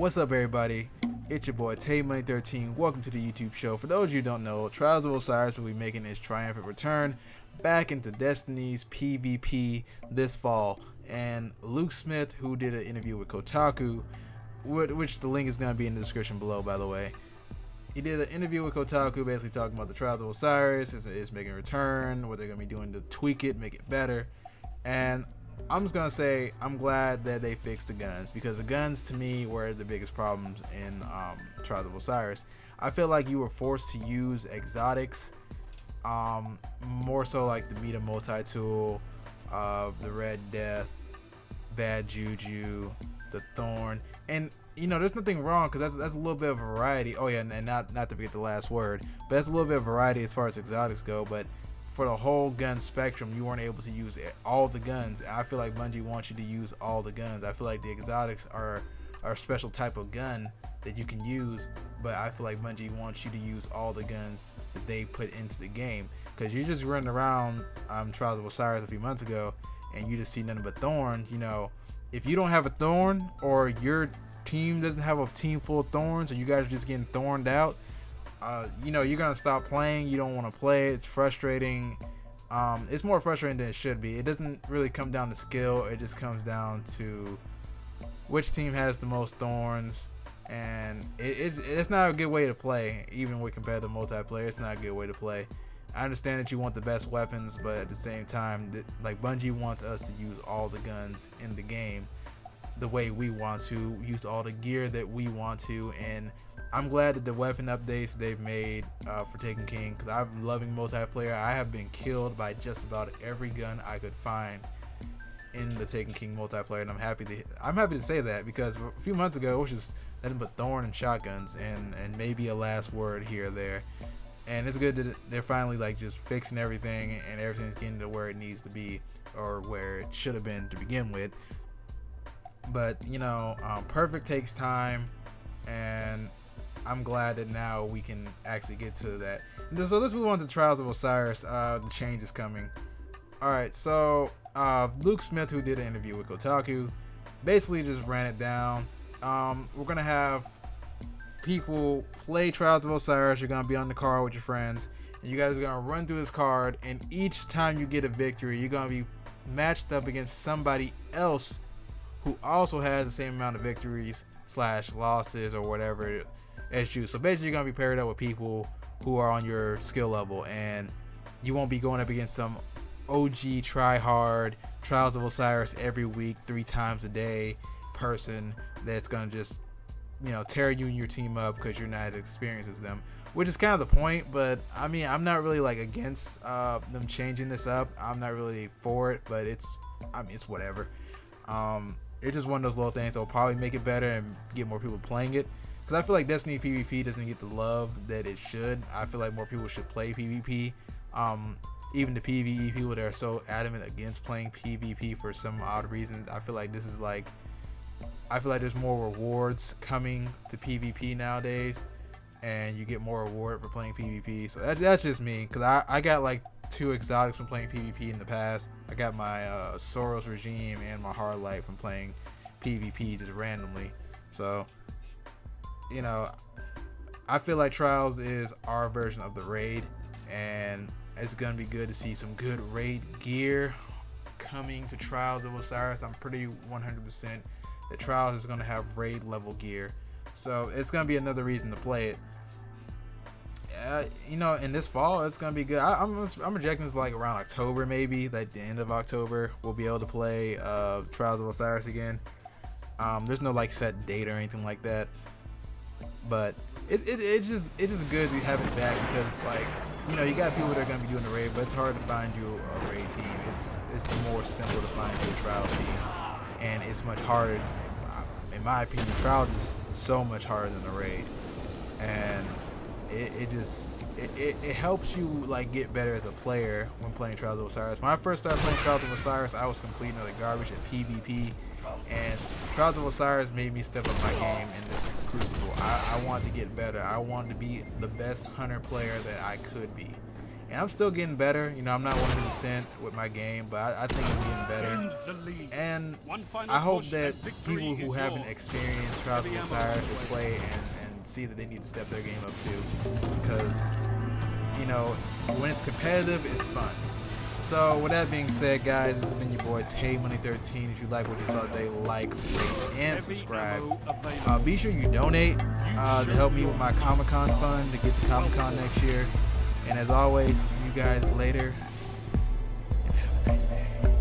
What's up, everybody? It's your boy TayMoney13. Welcome to the YouTube show. For those of you who don't know, Trials of Osiris will be making his triumphant return back into Destiny's PvP this fall. And Luke Smith, who did an interview with Kotaku, which the link is going to be in the description below, by the way. He did an interview with Kotaku basically talking about the Trials of Osiris, it's making a return, what they're going to be doing to tweak it, make it better. And I'm just going to say I'm glad that they fixed the guns, because the guns to me were the biggest problems in Trials of Osiris. I feel like you were forced to use exotics, more so like the Meta Multi-Tool, the Red Death, Bad Juju, the Thorn, and you know, there's nothing wrong, because that's a little bit of variety. Oh yeah, and not to forget the last word, but that's a little bit of variety as far as exotics go. But for the whole gun spectrum, you weren't able to use all the guns. I feel like Bungie wants you to use all the guns. I feel like the exotics are a special type of gun that you can use, but I feel like Bungie wants you to use all the guns that they put into the game, because you're just running around Trials of Osiris a few months ago and you just see nothing but thorns. You know, if you don't have a thorn, or your team doesn't have a team full of thorns, or you guys are just getting thorned out, you know, you're gonna stop playing. You don't want to play. It's frustrating. It's more frustrating than it should be. It doesn't really come down to skill. It just comes down to which team has the most thorns, and it's not a good way to play. Even with competitive multiplayer, it's not a good way to play. I understand that you want the best weapons, but at the same time, like, Bungie wants us to use all the guns in the game the way we want to, use all the gear that we want to. And I'm glad that the weapon updates they've made for Taken King, because I'm loving multiplayer. I have been killed by just about every gun I could find in the Taken King multiplayer, and I'm happy to say that, because a few months ago it was just nothing but thorn and shotguns and maybe a last word here or there. And it's good that they're finally like just fixing everything, and everything's getting to where it needs to be, or where it should have been to begin with. But you know, perfect takes time, and I'm glad that now we can actually get to that. So let's move on to Trials of Osiris. The change is coming. Alright, so Luke Smith, who did an interview with Kotaku, basically just ran it down. We're gonna have people play Trials of Osiris. You're gonna be on the card with your friends, and you guys are gonna run through this card, and each time you get a victory, you're gonna be matched up against somebody else who also has the same amount of victories / losses or whatever as you. So basically, you're gonna be paired up with people who are on your skill level, and you won't be going up against some OG try hard Trials of Osiris every week 3 times a day person that's gonna just, you know, tear you and your team up because you're not as experienced as them, which is kind of the point. But I mean, I'm not really like against them changing this up. I'm not really for it, but it's whatever. It's just one of those little things that will probably make it better and get more people playing it, because I feel like Destiny PvP doesn't get the love that it should. I feel like more people should play PvP. Even the PvE people that are so adamant against playing PvP for some odd reasons, I feel like there's more rewards coming to PvP nowadays, and you get more reward for playing PvP. So that's just me, because I got like 2 exotics from playing PvP in the past. I got my Soros regime and my hard light from playing PvP just randomly. So, you know, I feel like Trials is our version of the raid, and it's gonna be good to see some good raid gear coming to Trials of Osiris. I'm pretty 100% that Trials is gonna have raid level gear, so it's gonna be another reason to play it. You know, in this fall, it's gonna be good. I'm projecting this like around October, maybe like the end of October, we'll be able to play Trials of Osiris again. There's no like set date or anything like that, but it's just good to have it back, because like, you know, you got people that are gonna be doing the raid, but it's hard to find you a raid team. It's more simple to find you a Trials team, and it's much harder. In my opinion, Trials is so much harder than the raid, and it helps you like get better as a player when playing Trials of Osiris. When I first started playing Trials of Osiris, I was completing other garbage at PvP, and Trials of Osiris made me step up my game in the Crucible. I wanted to get better. I wanted to be the best hunter player that I could be, And I'm still getting better. You know, I'm not 100% with my game, but I think I'm getting better. And I hope that people who haven't experienced Trials of Osiris will play and see that they need to step their game up too. Because, you know, when it's competitive, it's fun. So with that being said, guys, this has been your boy TayMoney13. If you like what you saw today, like, rate, and subscribe. Be sure you donate to help me with my Comic-Con fund to get to Comic-Con next year. And as always, see you guys later, and have a nice day.